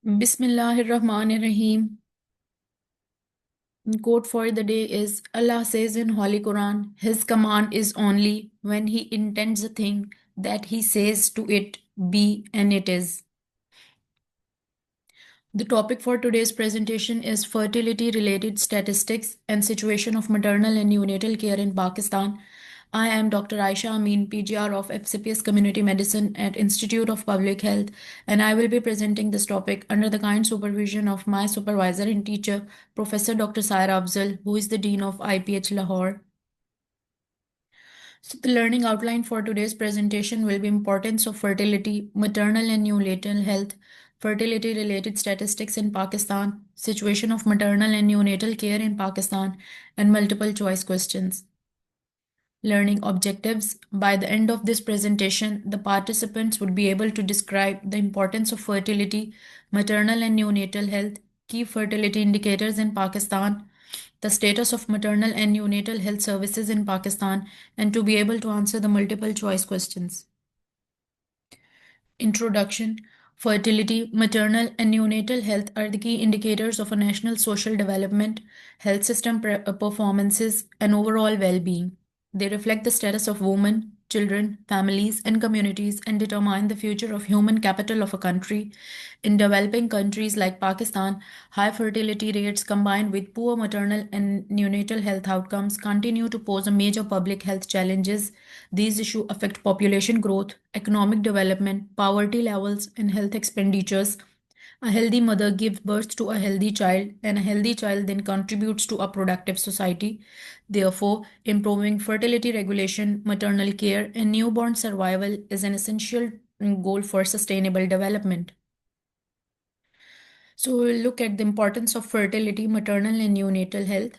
Bismillahirrahmanirrahim. Quote for the day is Allah says in Holy Quran, His command is only when He intends a thing that He says to it, be, and it is. The topic for today's presentation is fertility related statistics and situation of maternal and neonatal care in Pakistan. I am Dr. Ayesha Amin, PGR of FCPS Community Medicine at Institute of Public Health, and I will be presenting this topic under the kind supervision of my supervisor and teacher, Professor Dr. Saira Afzal, who is the Dean of IPH Lahore. So the learning outline for today's presentation will be importance of fertility, maternal and neonatal health, fertility related statistics in Pakistan, situation of maternal and neonatal care in Pakistan, and multiple choice questions. Learning objectives. By the end of this presentation, the participants would be able to describe the importance of fertility, maternal and neonatal health, key fertility indicators in Pakistan, the status of maternal and neonatal health services in Pakistan, and to be able to answer the multiple choice questions. Introduction. Fertility, maternal, and neonatal health are the key indicators of a national social development, health system performances, and overall well being. They reflect the status of women, children, families, and communities and determine the future of human capital of a country. In developing countries like Pakistan, high fertility rates combined with poor maternal and neonatal health outcomes continue to pose a major public health challenges. These issues affect population growth, economic development, poverty levels, and health expenditures. A healthy mother gives birth to a healthy child, and a healthy child then contributes to a productive society. Therefore, improving fertility regulation, maternal care, and newborn survival is an essential goal for sustainable development. So, we'll look at the importance of fertility, maternal, and neonatal health.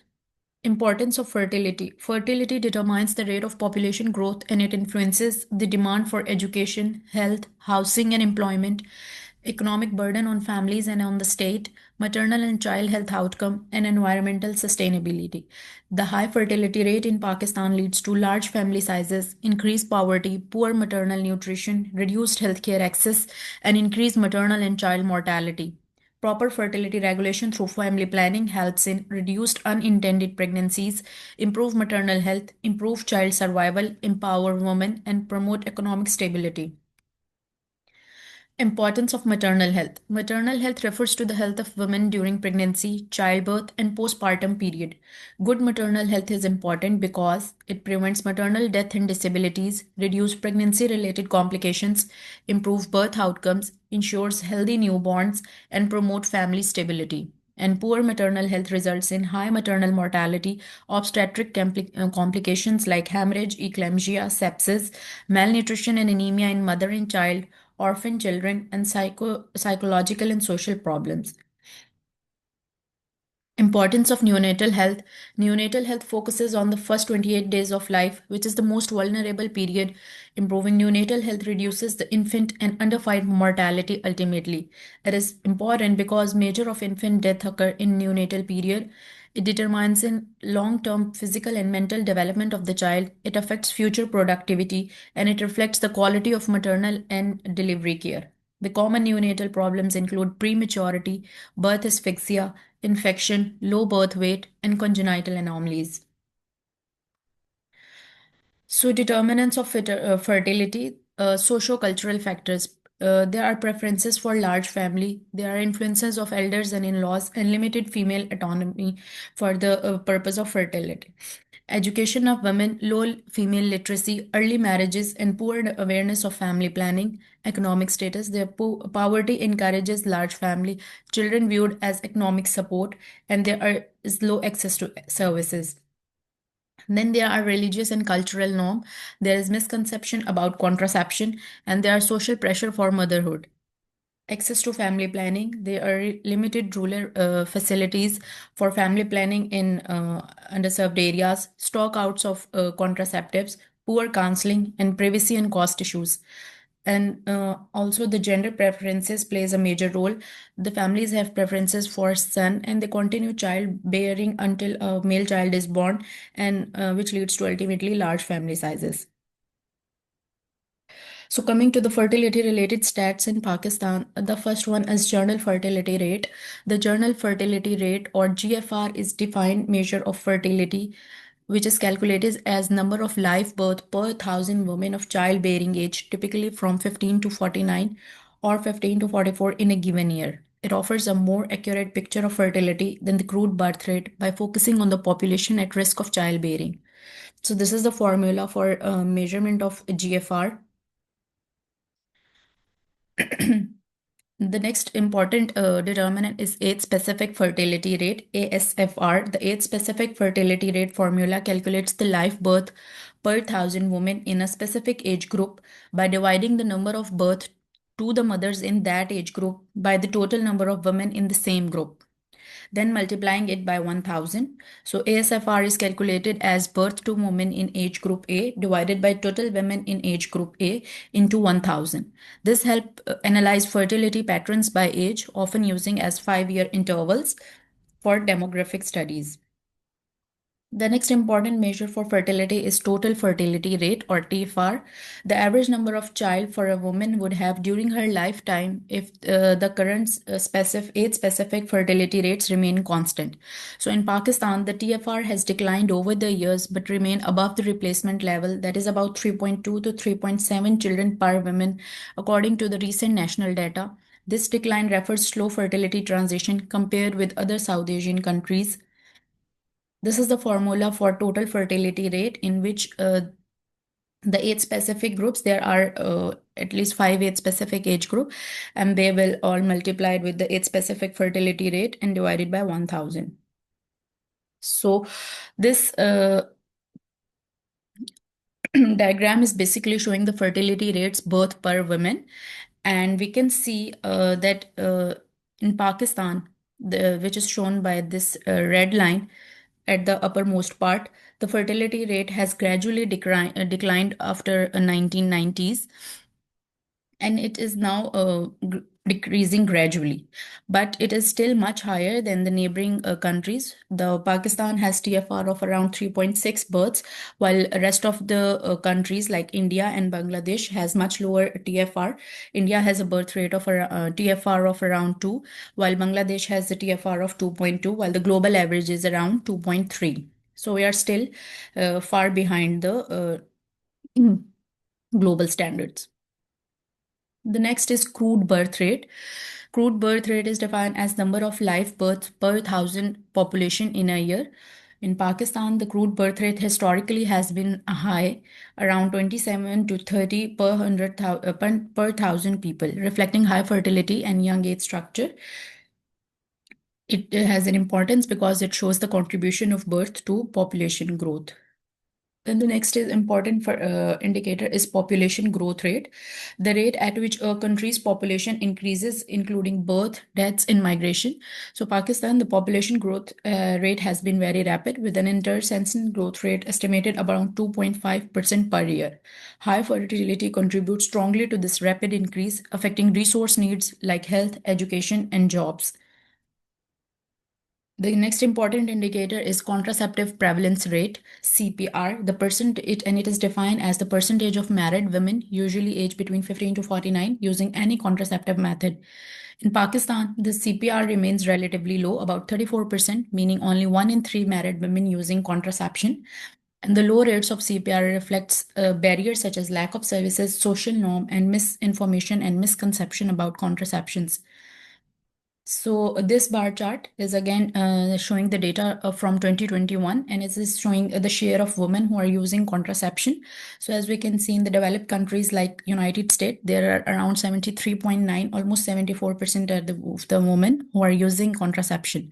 Importance of fertility. Fertility determines the rate of population growth and it influences the demand for education, health, housing, and employment, economic burden on families and on the state, maternal and child health outcome, and environmental sustainability. The high fertility rate in Pakistan leads to large family sizes, increased poverty, poor maternal nutrition, reduced healthcare access, and increased maternal and child mortality. Proper fertility regulation through family planning helps in reduced unintended pregnancies, improve maternal health, improve child survival, empower women, and promote economic stability. Importance of maternal health. Maternal health refers to the health of women during pregnancy, childbirth, and postpartum period. Good maternal health is important because it prevents maternal death and disabilities, reduce pregnancy-related complications, improve birth outcomes, ensures healthy newborns, and promote family stability. And poor maternal health results in high maternal mortality, obstetric complications like hemorrhage, eclampsia, sepsis, malnutrition and anemia in mother and child, orphan children, and psychological and social problems. Importance of neonatal health. Neonatal health focuses on the first 28 days of life, which is the most vulnerable period. Improving neonatal health reduces the infant and under 5 mortality ultimately. It is important because major of infant death occur in neonatal period. It determines in long-term physical and mental development of the child. It affects future productivity and it reflects the quality of maternal and delivery care. The common neonatal problems include prematurity, birth asphyxia, infection, low birth weight, and congenital anomalies. So, determinants of fertility, socio-cultural factors. There are preferences for large family. There are influences of elders and in-laws, and limited female autonomy for the purpose of fertility. Education of women, low female literacy, early marriages, and poor awareness of family planning, economic status. Their poverty encourages large family, children viewed as economic support, and is low access to services. Then there are religious and cultural norm. There is misconception about contraception, and there are social pressure for motherhood. Access to family planning. There are limited rural facilities for family planning in underserved areas, stockouts of contraceptives, poor counseling, and privacy and cost issues. And also the gender preferences plays a major role. The families have preferences for son and they continue childbearing until a male child is born, and which leads to ultimately large family sizes. So, coming to the fertility related stats in Pakistan, the first one is journal fertility rate. The journal fertility rate, or GFR, is defined measure of fertility which is calculated as number of live birth per thousand women of childbearing age, typically from 15 to 49 or 15 to 44 in a given year. It offers a more accurate picture of fertility than the crude birth rate by focusing on the population at risk of childbearing. So, this is the formula for measurement of GFR. The next important determinant is age-specific fertility rate, ASFR. The age-specific fertility rate formula calculates the live birth per thousand women in a specific age group by dividing the number of birth to the mothers in that age group by the total number of women in the same group, then multiplying it by 1000. So ASFR is calculated as birth to women in age group A divided by total women in age group A into 1000. This helps analyze fertility patterns by age, often using as 5-year intervals for demographic studies. The next important measure for fertility is total fertility rate, or TFR, the average number of child for a woman would have during her lifetime if the current age-specific fertility rates remain constant. So in Pakistan, the TFR has declined over the years but remain above the replacement level, that is about 3.2 to 3.7 children per woman, according to the recent national data. This decline refers slow fertility transition compared with other South Asian countries. This is the formula for total fertility rate in which the age specific groups, there are at least 5 age specific age group, and they will all multiplied with the age specific fertility rate and divided by 1000. So this diagram is basically showing the fertility rates birth per women, and we can see that in Pakistan, which is shown by this red line at the uppermost part, the fertility rate has gradually declined after 1990s, and it is now decreasing gradually, but it is still much higher than the neighboring countries. The Pakistan has TFR of around 3.6 births, while rest of the countries like India and Bangladesh has much lower TFR. India has a birth rate of TFR of around 2, while Bangladesh has a TFR of 2.2, while the global average is around 2.3. So we are still far behind the global standards. The next is crude birth rate. Crude birth rate is defined as number of live births per thousand population in a year. In Pakistan, the crude birth rate historically has been high, around 27 to 30 per per thousand people, reflecting high fertility and young age structure. It has an importance because it shows the contribution of birth to population growth. Then the next is important for indicator is population growth rate, the rate at which a country's population increases, including birth, deaths, and migration. So Pakistan, the population growth rate has been very rapid, with an inter-census growth rate estimated around 2.5% per year. High fertility contributes strongly to this rapid increase, affecting resource needs like health, education, and jobs. The next important indicator is contraceptive prevalence rate, CPR. It is defined as the percentage of married women, usually aged between 15 to 49, using any contraceptive method. In Pakistan, the CPR remains relatively low, about 34%, meaning only 1 in 3 married women using contraception. And the low rates of CPR reflects barriers such as lack of services, social norm, and misinformation and misconception about contraceptions. So this bar chart is again showing the data from 2021, and it is showing the share of women who are using contraception. So as we can see in the developed countries like United States, there are around 73.9, almost 74% of the women who are using contraception.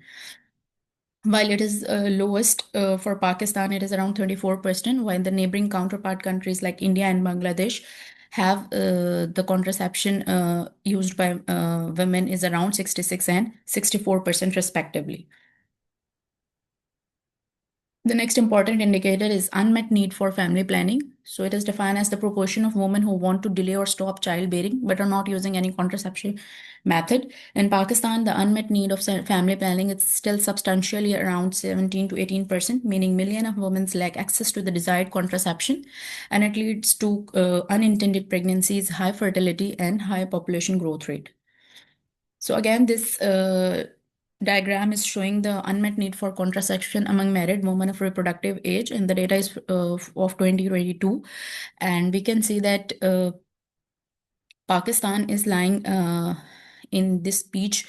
While it is lowest for Pakistan, it is around 34%, while the neighboring counterpart countries like India and Bangladesh have the contraception used by women is around 66 and 64% respectively. The next important indicator is unmet need for family planning. So it is defined as the proportion of women who want to delay or stop childbearing but are not using any contraception method. In Pakistan, the unmet need of family planning is still substantially around 17 to 18%, meaning millions of women lack access to the desired contraception, and it leads to unintended pregnancies, high fertility, and high population growth rate. So again, this diagram is showing the unmet need for contraception among married women of reproductive age, and the data is of 2022. And we can see that Pakistan is lying in this beach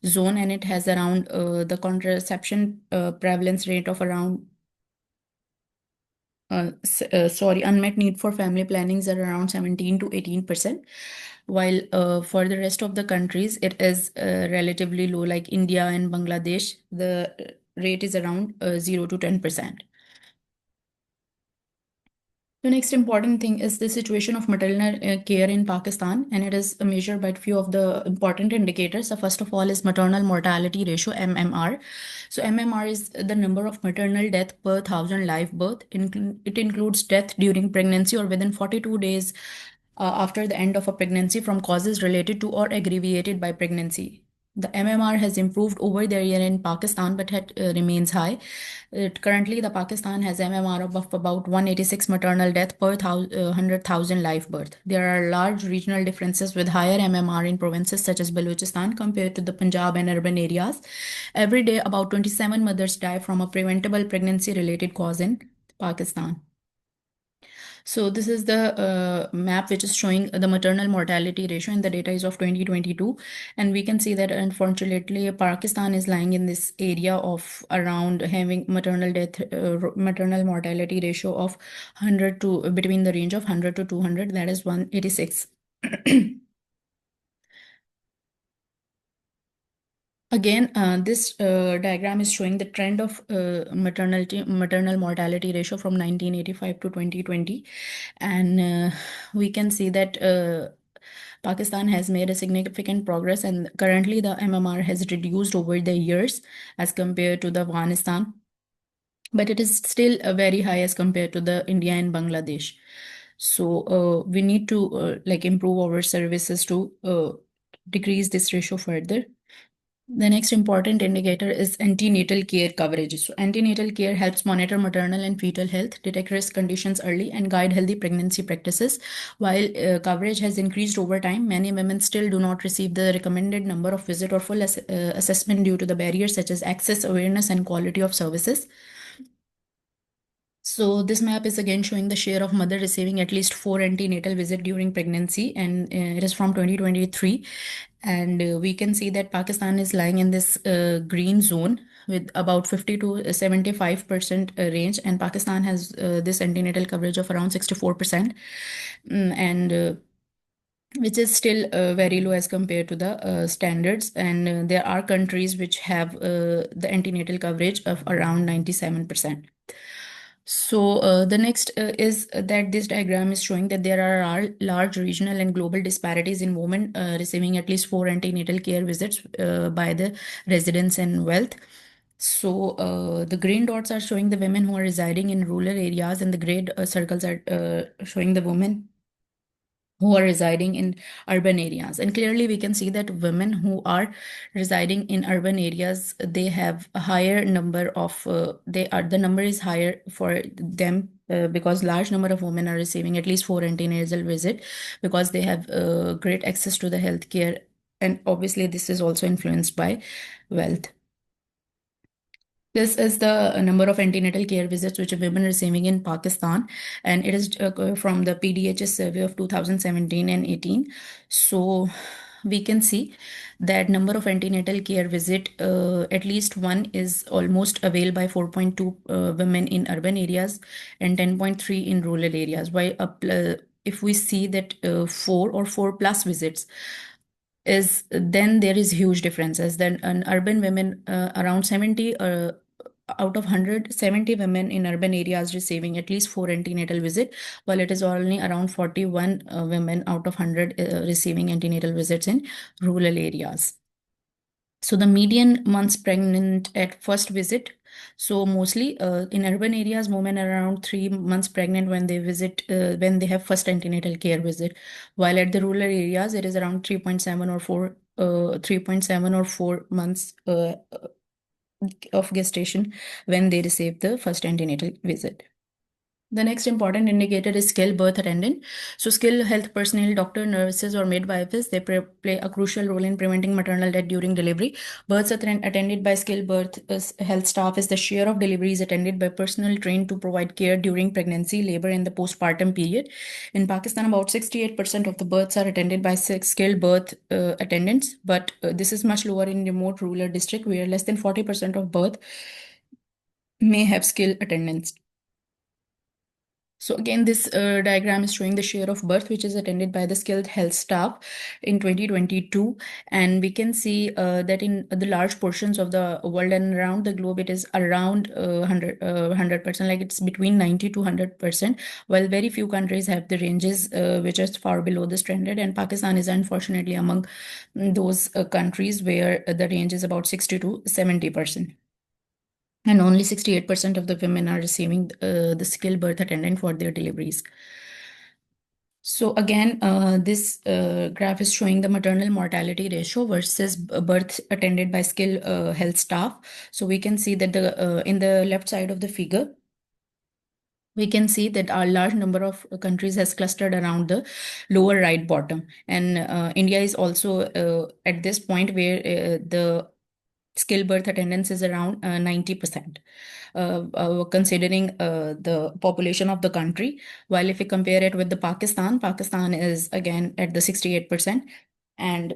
zone, and it has around the contraception prevalence rate of around unmet need for family plannings are around 17 to 18%, while for the rest of the countries, it is relatively low, like India and Bangladesh, the rate is around 0 to 10%. The next important thing is the situation of maternal care in Pakistan, and it is measured by a few of the important indicators. So, first of all, is maternal mortality ratio (MMR). So, MMR is the number of maternal death per 1,000 live birth. It includes death during pregnancy or within 42 days after the end of a pregnancy from causes related to or aggravated by pregnancy. The MMR has improved over the year in Pakistan, but remains high. Currently, the Pakistan has MMR of about 186 maternal death per 100,000 live birth. There are large regional differences with higher MMR in provinces such as Balochistan compared to the Punjab and urban areas. Every day, about 27 mothers die from a preventable pregnancy-related cause in Pakistan. So this is the map which is showing the maternal mortality ratio, and the data is of 2022. And we can see that unfortunately Pakistan is lying in this area of around having maternal mortality ratio of 100 to between the range of 100 to 200, that is 186. Again, this diagram is showing the trend of maternal mortality ratio from 1985 to 2020, and we can see that Pakistan has made a significant progress, and currently the MMR has reduced over the years as compared to the Afghanistan, but it is still very high as compared to the India and Bangladesh. So we need to like improve our services to decrease this ratio further. The next important indicator is antenatal care coverage. So, antenatal care helps monitor maternal and fetal health, detect risk conditions early, and guide healthy pregnancy practices. While coverage has increased over time, many women still do not receive the recommended number of visit or full assessment due to the barriers such as access, awareness, and quality of services. So this map is again showing the share of mother receiving at least 4 antenatal visits during pregnancy, and it is from 2023. And we can see that Pakistan is lying in this green zone with about 50 to 75% range, and Pakistan has this antenatal coverage of around 64%, and which is still very low as compared to the standards. And there are countries which have the antenatal coverage of around 97%. So the next is that this diagram is showing that there are large regional and global disparities in women receiving at least 4 antenatal care visits by the residents and wealth. So the green dots are showing the women who are residing in rural areas, and the gray circles are showing the women who are residing in urban areas. And clearly we can see that women who are residing in urban areas, they have a higher number of the number is higher for them, because large number of women are receiving at least 4 antenatal visit, because they have great access to the healthcare, and obviously this is also influenced by wealth. This is the number of antenatal care visits which women are receiving in Pakistan, and it is from the PDHS survey of 2017 and 18. So we can see that number of antenatal care visit, at least one is almost availed by 4.2 women in urban areas and 10.3 in rural areas. While if we see that 4 or 4 plus visits is, then there is huge differences. Then an urban women, around 70 out of 170 women in urban areas receiving at least 4 antenatal visit, while it is only around 41 women out of 100 receiving antenatal visits in rural areas. So the median months pregnant at first visit So mostly in urban areas, women are around 3 months pregnant when they visit, when they have first antenatal care visit, while at the rural areas, it is around 3.7 or 4 months of gestation when they receive the first antenatal visit. The next important indicator is skilled birth attendant. So, skilled health personnel, doctor, nurses, or midwives, they play a crucial role in preventing maternal death during delivery. Births attended by skilled birth health staff is the share of deliveries attended by personnel trained to provide care during pregnancy, labor, and the postpartum period. In Pakistan, about 68% of the births are attended by skilled birth attendants, but this is much lower in remote rural district where less than 40% of birth may have skilled attendants. So again, this diagram is showing the share of birth which is attended by the skilled health staff in 2022. And we can see that in the large portions of the world and around the globe, it is around 100%, like it's between 90 to 100%, while very few countries have the ranges which is far below the standard. And Pakistan is unfortunately among those countries where the range is about 60 to 70%. And only 68% of the women are receiving the skilled birth attendant for their deliveries. So again, this graph is showing the maternal mortality ratio versus birth attended by skilled health staff. So we can see that the in the left side of the figure, we can see that a large number of countries has clustered around the lower right bottom. And India is also at this point where the skilled birth attendance is around 90%, considering the population of the country. While if we compare it with the Pakistan, Pakistan is again at the 68%, and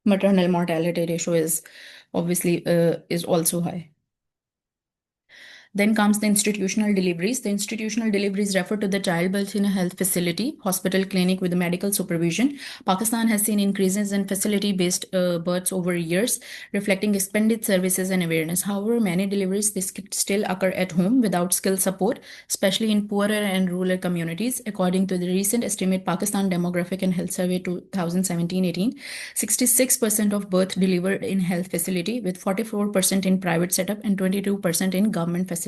maternal mortality ratio is obviously is also high. Then comes the institutional deliveries. The institutional deliveries refer to the childbirth in a health facility, hospital, clinic with medical supervision. Pakistan has seen increases in facility-based births over years, reflecting expanded services and awareness. However, many deliveries still occur at home without skill support, especially in poorer and rural communities. According to the recent estimate Pakistan Demographic and Health Survey 2017-18, 66% of birth delivered in health facility, with 44% in private setup and 22% in government facilities.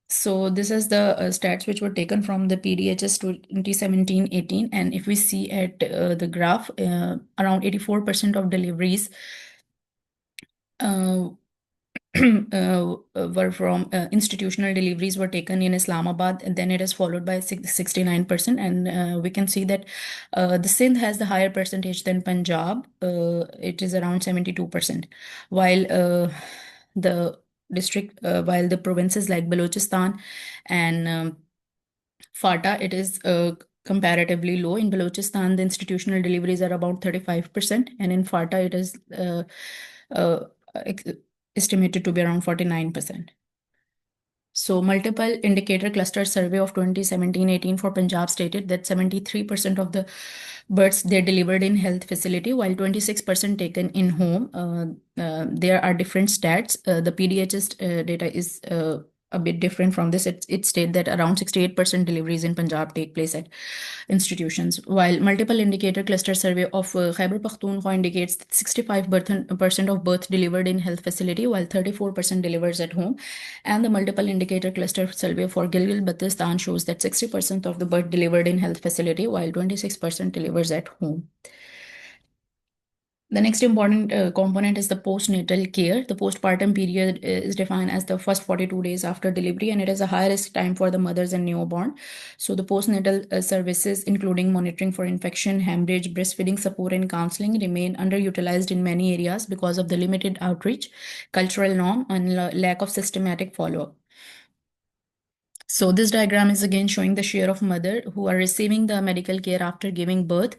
So this is the stats which were taken from the PDHS 2017-18. And if we see at the graph, around 84% of deliveries uh, were from institutional deliveries were taken in Islamabad, and then it is followed by 69%. And we can see that the Sindh has the higher percentage than Punjab. It is around 72%, while while the provinces like Balochistan and FATA, it is comparatively low. In Balochistan, the institutional deliveries are about 35%, and in FATA, it is uh, ex- estimated to be around 49%. So, multiple indicator cluster survey of 2017-18 for Punjab stated that 73% of the births they delivered in health facility, while 26% taken in home. There are different stats. The PDHS data is a bit different from this. It states that around 68% deliveries in Punjab take place at institutions, while multiple indicator cluster survey of Khyber Pakhtunkhwa indicates that 65% of birth delivered in health facility, while 34% delivers at home. And the multiple indicator cluster survey for Gilgit-Baltistan shows that 60% of the birth delivered in health facility, while 26% delivers at home. The next important component is the postnatal care. The postpartum period is defined as the first 42 days after delivery, and it is a high risk time for the mothers and newborn. So, the postnatal services, including monitoring for infection, hemorrhage, breastfeeding support, and counseling, remain underutilized in many areas because of the limited outreach, cultural norm, and lack of systematic follow up. So this diagram is again showing the share of mother who are receiving the medical care after giving birth,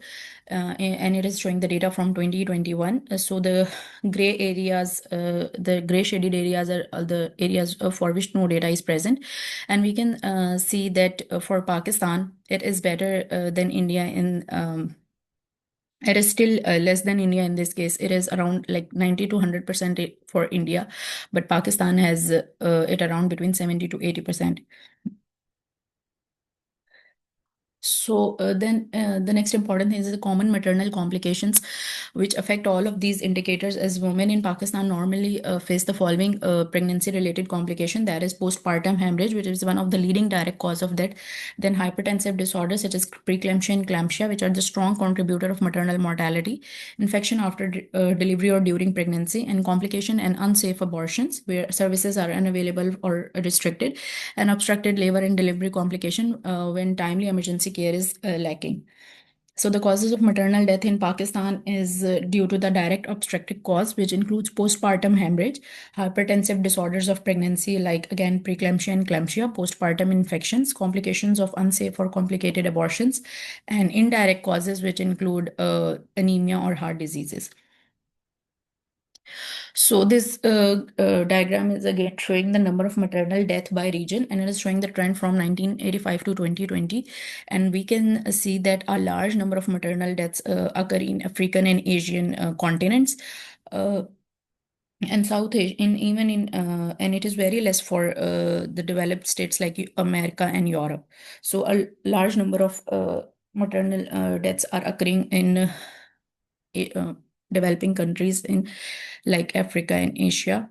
and it is showing the data from 2021. So the gray areas, the gray shaded areas are the areas for which no data is present, and we can see that for Pakistan it is better than India in. It is still less than India in this case. It is around like 90 to 100% for India, but Pakistan has it around between 70 to 80%. Then the next important thing is the common maternal complications, which affect all of these indicators. As women in Pakistan normally face the following pregnancy-related complication, that is postpartum hemorrhage, which is one of the leading direct cause of that. Then hypertensive disorders such as preeclampsia and eclampsia, which are the strong contributor of maternal mortality. Infection after delivery or during pregnancy, and complication and unsafe abortions, where services are unavailable or restricted, and obstructed labor and delivery complication when timely emergency care is lacking. So the causes of maternal death in Pakistan is due to the direct obstetric cause, which includes postpartum hemorrhage, hypertensive disorders of pregnancy like again preeclampsia and eclampsia, postpartum infections, complications of unsafe or complicated abortions, and indirect causes which include anemia or heart diseases. So this diagram is again showing the number of maternal death by region, and it is showing the trend from 1985 to 2020. And we can see that a large number of maternal deaths occur in African and Asian continents. Uh, and South Asia, in even in and it is very less for the developed states like America and Europe. So a large number of maternal deaths are occurring in uh, developing countries in like Africa and Asia.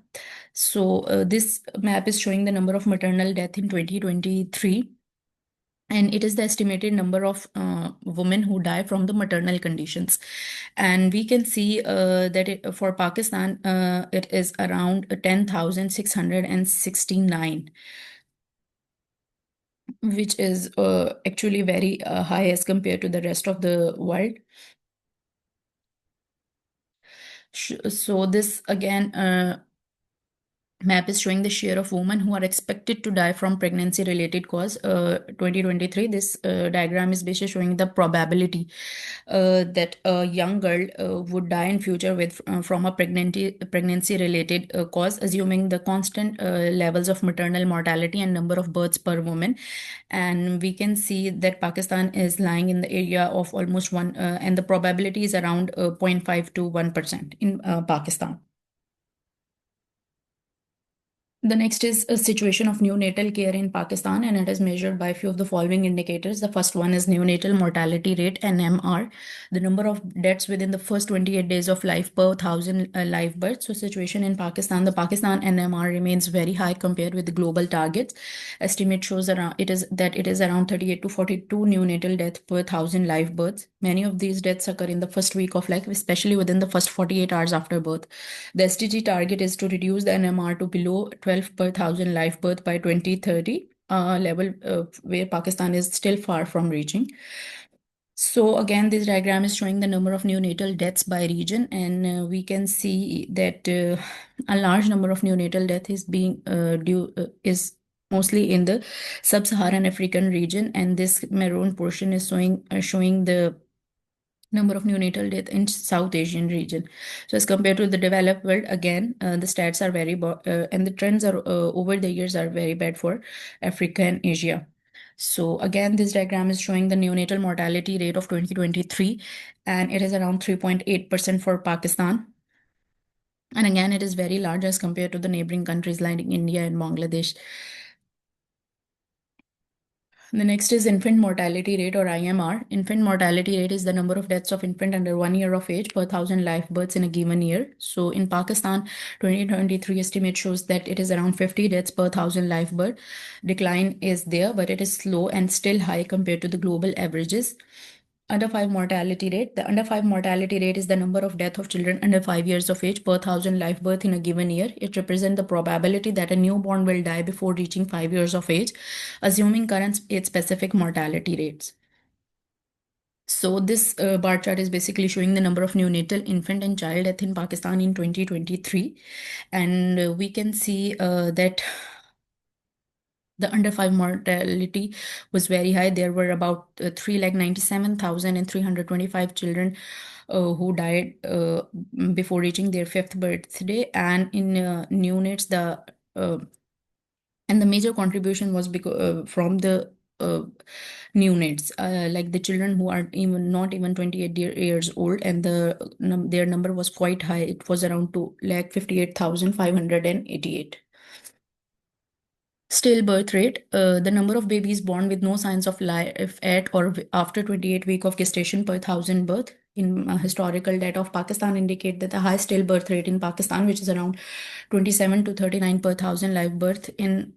So this map is showing the number of maternal death in 2023, and it is the estimated number of women who die from the maternal conditions. And we can see that for Pakistan, it is around 10,669, which is actually very high as compared to the rest of the world. So this again map is showing the share of women who are expected to die from pregnancy related cause 2023. This diagram is basically showing the probability that a young girl would die in future with from a pregnancy related cause, assuming the constant levels of maternal mortality and number of births per woman. And we can see that Pakistan is lying in the area of almost one, and the probability is around 0.5 to 1% in Pakistan. The next is a situation of neonatal care in Pakistan, and it is measured by a few of the following indicators. The first one is neonatal mortality rate, NMR, the number of deaths within the first 28 days of life per thousand live births. So, situation in Pakistan, the Pakistan NMR remains very high compared with the global targets. Estimate shows around it is around 38 to 42 neonatal deaths per thousand live births. Many of these deaths occur in the first week of life, especially within the first 48 hours after birth. The SDG target is to reduce the NMR to below 12 per thousand live birth by 2030, level where Pakistan is still far from reaching. So again, this diagram is showing the number of neonatal deaths by region, and we can see that a large number of neonatal death is being due is mostly in the sub-Saharan African region, and this maroon portion is showing the number of neonatal death in South Asian region. So as compared to the developed world, again, the stats are and the trends are over the years are very bad for Africa and Asia. So again, this diagram is showing the neonatal mortality rate of 2023, and it is around 3.8% for Pakistan. And again, it is very large as compared to the neighboring countries like India and Bangladesh. The next is infant mortality rate, or IMR. Infant mortality rate is the number of deaths of infant under 1 year of age per thousand live births in a given year. So in Pakistan, 2023 estimate shows that it is around 50 deaths per thousand live birth. Decline is there, but it is slow and still high compared to the global averages. Under 5 mortality rate. The under 5 mortality rate is the number of death of children under 5 years of age per thousand live birth in a given year. It represents the probability that a newborn will die before reaching 5 years of age, assuming current age-specific mortality rates. So this bar chart is basically showing the number of neonatal infant and child death in Pakistan in 2023. And we can see that the under 5 mortality was very high. There were about 3,97,325 children who died before reaching their fifth birthday. And in neonates, uh, the major contribution was from the uh, neonates, like the children who are even not even 28 years old, and their number was quite high. It was around 2,58,588. Stillbirth rate, the number of babies born with no signs of life at or after 28 week of gestation per thousand birth. In historical data of Pakistan indicate that the high stillbirth rate in Pakistan, which is around 27 to 39 per thousand live birth in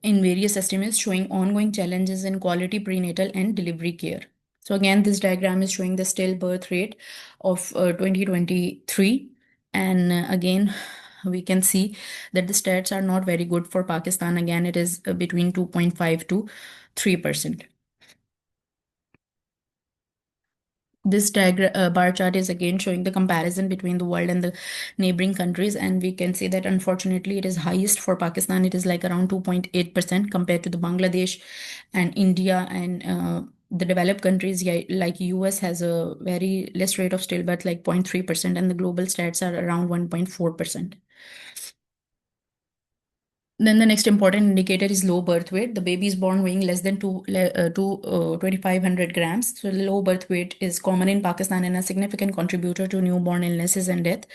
various estimates, showing ongoing challenges in quality prenatal and delivery care. So again, this diagram is showing the stillbirth rate of 2023. And again, we can see that the stats are not very good for Pakistan. Again, it is between 2.5 to 3%. This bar chart is again showing the comparison between the world and the neighboring countries, and we can see that unfortunately it is highest for Pakistan. It is like around 2.8% compared to the Bangladesh and India and the developed countries, yeah, like US has a very less rate of stillbirth, like 0.3%, and the global stats are around 1.4%. Then the next important indicator is low birth weight. The baby is born weighing less than 2,500 grams. So low birth weight is common in Pakistan and a significant contributor to newborn illnesses and death.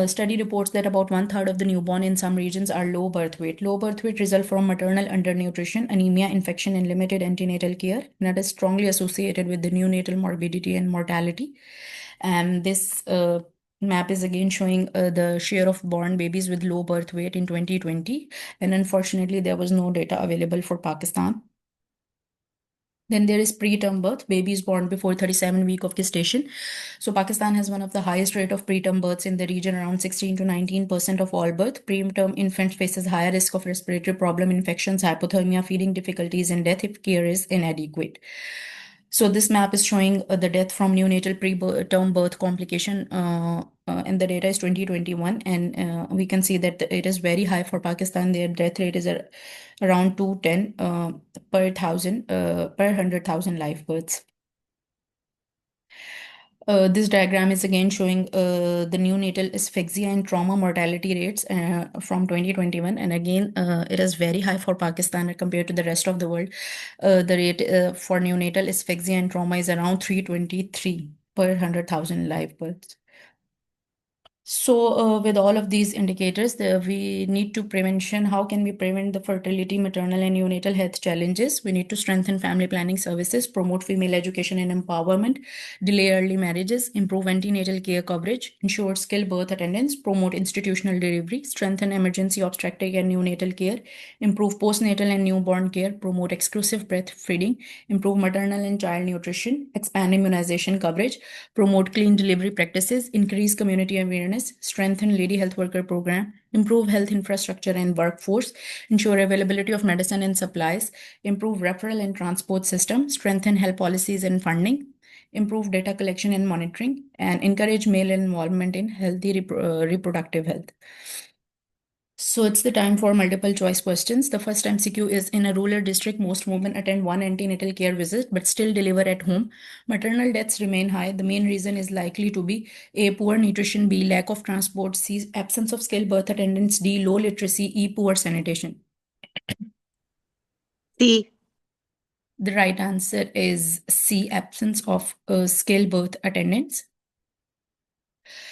Study reports that about one third of the newborn in some regions are low birth weight. Low birth weight result from maternal undernutrition, anemia, infection, and limited antenatal care. That is strongly associated with the neonatal morbidity and mortality. And this map is again showing the share of born babies with low birth weight in 2020. And unfortunately, there was no data available for Pakistan. Then there is preterm birth, babies born before 37 week of gestation. So Pakistan has one of the highest rate of preterm births in the region, around 16 to 19% of all birth. Preterm infant faces higher risk of respiratory problem, infections, hypothermia, feeding difficulties, and death if care is inadequate. So this map is showing the death from neonatal preterm birth complication, and the data is 2021, and we can see that it is very high for Pakistan. Their death rate is around 210 per 100,000 live births. This diagram is again showing the neonatal asphyxia and trauma mortality rates from 2021. And again, it is very high for Pakistan compared to the rest of the world. The rate for neonatal asphyxia and trauma is around 323 per 100,000 live births. So, with all of these indicators, we need to prevention. How can we prevent the fertility, maternal, and neonatal health challenges? We need to strengthen family planning services, promote female education and empowerment, delay early marriages, improve antenatal care coverage, ensure skilled birth attendance, promote institutional delivery, strengthen emergency obstetric and neonatal care, improve postnatal and newborn care, promote exclusive breastfeeding, improve maternal and child nutrition, expand immunization coverage, promote clean delivery practices, increase community awareness, strengthen lady health worker program, improve health infrastructure and workforce, ensure availability of medicine and supplies, improve referral and transport system, strengthen health policies and funding, improve data collection and monitoring, and encourage male involvement in healthy reproductive health. So it's the time for multiple choice questions. The first MCQ is: in a rural district, most women attend one antenatal care visit but still deliver at home. Maternal deaths remain high. The main reason is likely to be A, poor nutrition, B, lack of transport, C, absence of skilled birth attendants, D, low literacy, E, poor sanitation. C. The right answer is C, absence of skilled birth attendants.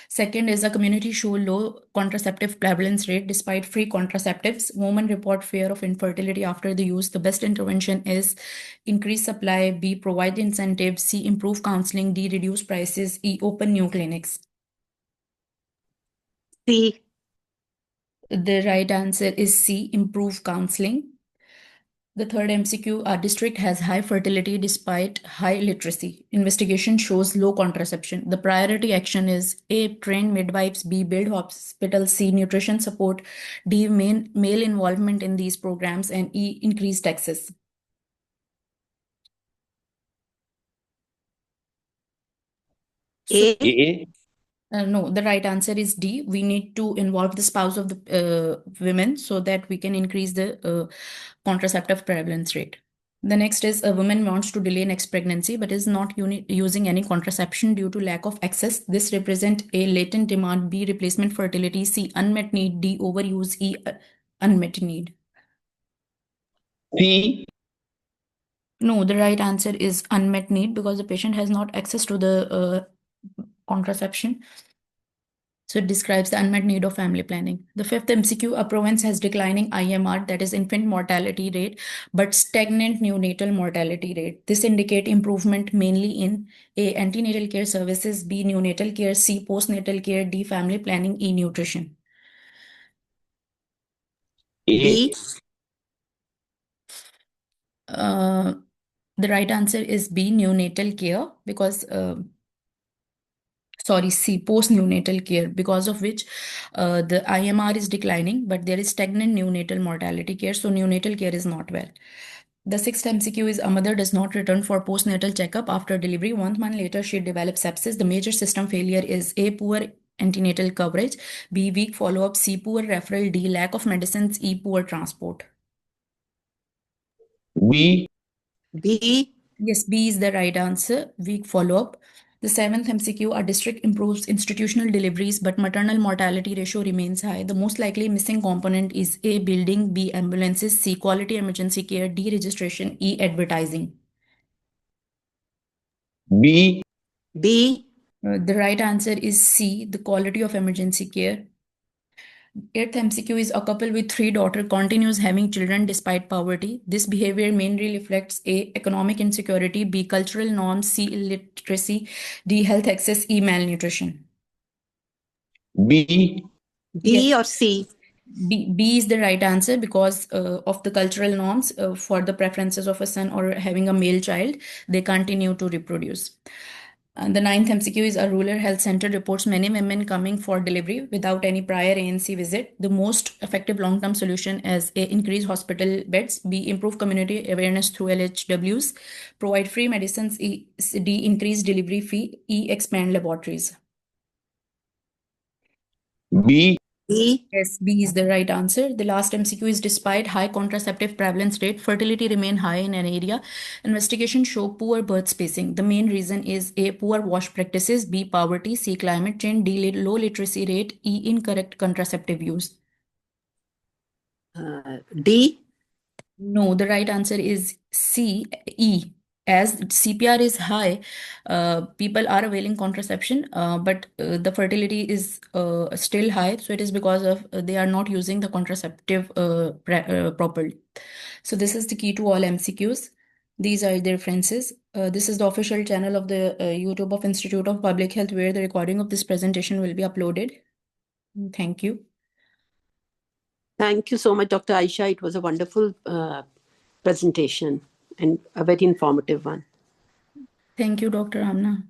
Second is, a community show low contraceptive prevalence rate despite free contraceptives. Women report fear of infertility after the use. The best intervention is increase supply, B, provide incentives, C, improve counseling, D, reduce prices, E, open new clinics. C. The right answer is C, improve counseling. The third MCQ, our district has high fertility despite high literacy. Investigation shows low contraception. The priority action is A, train midwives, B, build hospitals, C, nutrition support, D, male involvement in these programs, and E, increased access. So, A. no, the right answer is D. We need to involve the spouse of the women so that we can increase the contraceptive prevalence rate. The next is, a woman wants to delay next pregnancy but is not using any contraception due to lack of access. This represent A, latent demand, B, replacement fertility, C, unmet need, D, overuse, E, unmet need. C. No, the right answer is unmet need because the patient has not access to the contraception. So it describes the unmet need of family planning. The fifth MCQ, a province has declining IMR, that is infant mortality rate, but stagnant neonatal mortality rate. This indicate improvement mainly in A, antenatal care services, B, neonatal care, C, postnatal care, D, family planning, E, nutrition. A. B. Uh, the right answer is B, neonatal care, because sorry, C, post-neonatal care, because of which the IMR is declining, but there is stagnant neonatal mortality care, so neonatal care is not well. The sixth MCQ is a mother does not return for postnatal checkup after delivery. 1 month later, she develops sepsis. The major system failure is A, poor antenatal coverage, B, weak follow-up, C, poor referral, D, lack of medicines, E, poor transport. B. B. Yes, B is the right answer. Weak follow-up. The seventh MCQ, our district improves institutional deliveries, but maternal mortality ratio remains high. The most likely missing component is A, building, B, ambulances, C, quality emergency care, D, registration, E, advertising. B. B. The right answer is C, the quality of emergency care. Eighth MCQ is a couple with three daughters continues having children despite poverty. This behavior mainly reflects A, economic insecurity, B, cultural norms, C, illiteracy, D, health access, E, malnutrition. B. Yes, B or C? B is the right answer because of the cultural norms for the preferences of a son or having a male child, they continue to reproduce. And the ninth MCQ is a rural health center reports many women coming for delivery without any prior ANC visit. The most effective long-term solution is A, increase hospital beds, B, improve community awareness through LHWs, provide free medicines, E, D, increase delivery fee, E, expand laboratories. B. B. Yes, B is the right answer. The last MCQ is despite high contraceptive prevalence rate, fertility remain high in an area. Investigations show poor birth spacing. The main reason is A, poor wash practices, B, poverty, C, climate change, D, low literacy rate, E, incorrect contraceptive use. D. No, the right answer is C, E. As CPR is high, people are availing contraception, but the fertility is still high. So it is because of they are not using the contraceptive properly. So this is the key to all MCQs. These are the references. This is the official channel of the YouTube of Institute of Public Health, where the recording of this presentation will be uploaded. Thank you. Thank you so much, Dr. Ayesha. It was a wonderful presentation and a very informative one. Thank you, Dr. Amna.